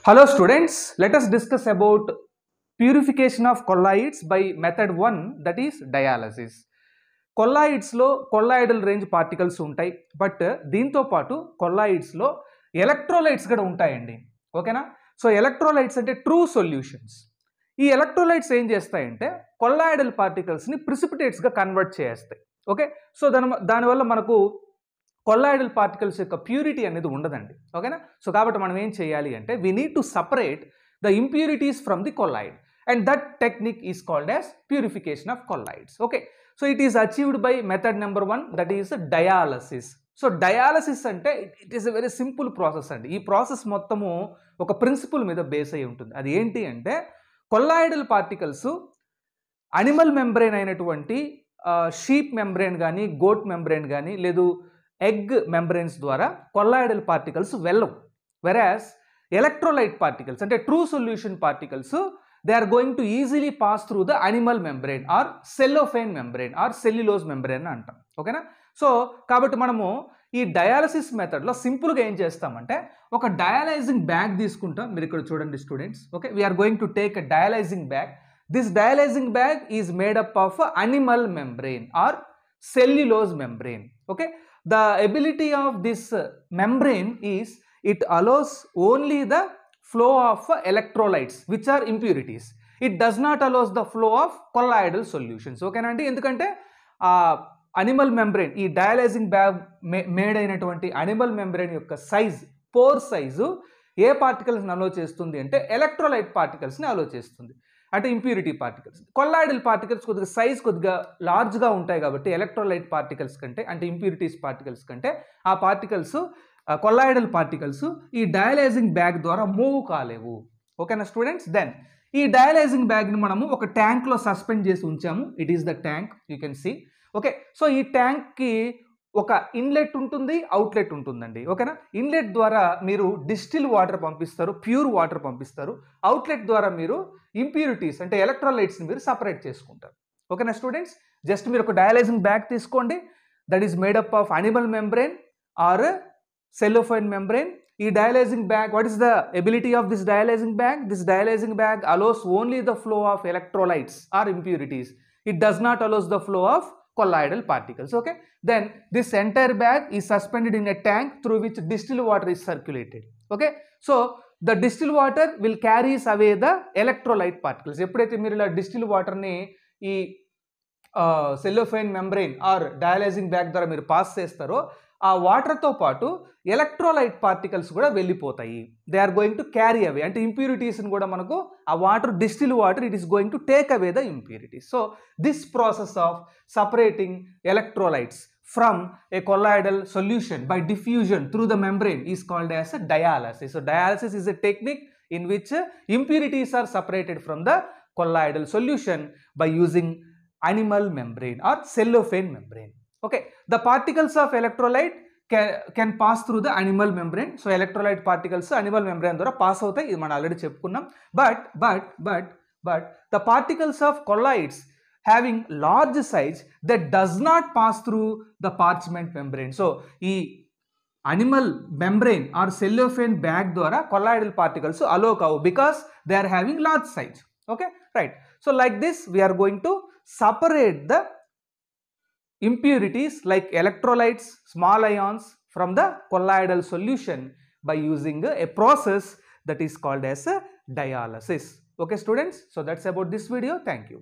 Hello students, let us discuss about purification of colloids by method 1, that is dialysis. Colloids లో colloidal range particles ఉంటాయి, but దీంతో పాటు colloids లో electrolytes కూడా ఉంటాయండి. ఓకేనా? సో ఎలక్ట్రోలైట్స్ అంటే ట్రూ సొల్యూషన్స్. ఈ ఎలక్ట్రోలైట్స్ ఏం చేస్తాయంటే colloidal particles ని precipitates గా కన్వర్ట్ చేస్తాయి. ఓకే, సో దానివల్ల మనకు కొల్లాయిడల్ పార్టికల్స్ యొక్క ప్యూరిటీ అనేది ఉండదండి. ఓకేనా? సో కాబట్టి మనం ఏం చేయాలి అంటే we need to separate the impurities from the colloid and that technique is called as purification of colloids. Okay, so it is achieved by method number 1, that is dialysis. So dialysis అంటే it is a very simple process అండి. ఈ process మొత్తము ఒక principal మీద base అయి ఉంటుంది. అది ఏంటి అంటే కొల్లాయిడల్ పార్టికల్స్ అనిమల్ మెంబ్రెయిన్ అయినటువంటి షీప్ మెంబ్రెయిన్ కానీ గోట్ మెంబ్రెయిన్ కానీ లేదు ఎగ్ మెంబ్రెయిన్స్ ద్వారా కొల్లాయిడల్ పార్టికల్స్ వెళ్ళవు. వెరాస్ ఎలక్ట్రోలైట్ పార్టికల్స్ అంటే true solution particles they are going to easily pass through the animal membrane or cellophane membrane or cellulose membrane అంటాం. ఓకేనా? So కాబట్టి మనము ఈ డయాలసిస్ మెథడ్లో సింపుల్గా ఏం చేస్తామంటే ఒక డయాలైజింగ్ బ్యాగ్ తీసుకుంటాం. మీరు ఇక్కడ చూడండి students. Okay, we're going to take a dialysing bag. This dialysing bag is made up of animal membrane or cellulose membrane. Okay, the ability of this membrane is it allows only the flow of electrolytes which are impurities. It does not allows the flow of colloidal solutions. Okay నండి, ఎందుకంటే animal membrane ఈ dialysing bag made అయినటువంటి animal membrane యొక్క size pour size ఏ పార్టికల్స్ని అలో చేస్తుంది అంటే electrolyte పార్టికల్స్ని అలో చేస్తుంది, అంటే impurity particles. Colloidal particles కొద్దిగా సైజ్ కొద్దిగా లార్జ్గా ఉంటాయి కాబట్టి ఎలక్ట్రోలైట్ పార్టికల్స్ కంటే అంటే ఇంప్యూరిటీస్ పార్టికల్స్ కంటే ఆ పార్టికల్స్ కొల్లాయిడల్ పార్టికల్స్ ఈ డయాలైజింగ్ బ్యాగ్ ద్వారా మూవ్ కాలేవు. ఓకేనా స్టూడెంట్స్? దెన్ ఈ డయాలైజింగ్ బ్యాగ్ని మనము ఒక ట్యాంక్లో సస్పెండ్ చేసి ఉంచాము. It is the tank, you can see. Okay, so ఈ ట్యాంక్కి ఒక ఇన్లెట్ ఉంటుంది, అవుట్లెట్ ఉంటుందండి. ఓకేనా? ఇన్లెట్ ద్వారా మీరు డిస్టిల్ వాటర్ పంపిస్తారు, ప్యూర్ వాటర్ పంపిస్తారు. అవుట్లెట్ ద్వారా మీరు ఇంప్యూరిటీస్ అంటే ఎలక్ట్రోలైట్స్ని మీరు సపరేట్ చేసుకుంటారు. ఓకేనా స్టూడెంట్స్? జస్ట్ మీరు ఒక డయాలైజింగ్ బ్యాగ్ తీసుకోండి, that is made up of animal membrane or cellophane membrane. ఈ dialysing bag, what is the ability of this dialysing bag? This dialysing bag allows only the flow of electrolytes or impurities. It does not allows the flow of colloidal particles. Okay, then this entire bag is suspended in a tank through which distilled water is circulated. Okay, so the distilled water will carries away the electrolyte particles. ఎప్పుడైతే మీరు ఇలా distilled water ని ఈ సెల్లోఫైన్ membrane are dialysing bag ద్వారా మీరు pass చేస్తారో ఆ వాటర్తో పాటు ఎలక్ట్రోలైట్ పార్టికల్స్ కూడా వెళ్ళిపోతాయి. They are going to carry away, అంటే ఇంప్యూరిటీస్ని కూడా మనకు ఆ water distil water it is going to take away the impurities. So this process of separating electrolytes from a colloidal solution by diffusion through the membrane is called as a dialysis. So dialysis is a technique in which impurities are separated from the colloidal solution by using animal membrane or cellophane membrane. Okay, the particles of electrolyte can pass through the animal membrane. So electrolyte particles animal membrane ద్వారా pass అవుతాయి, ఇది మనం already చెప్పుకున్నాం. but the particles of colloids having large size that does not pass through the parchment membrane. So ఈ animal membrane or cellophane bag ద్వారా colloidal particles allow కావు because they are having large size. Okay, right. So like this we are going to separate the impurities like electrolytes, small ions from the colloidal solution by using a process that is called as a dialysis. Okay students, so that's about this video. Thank you.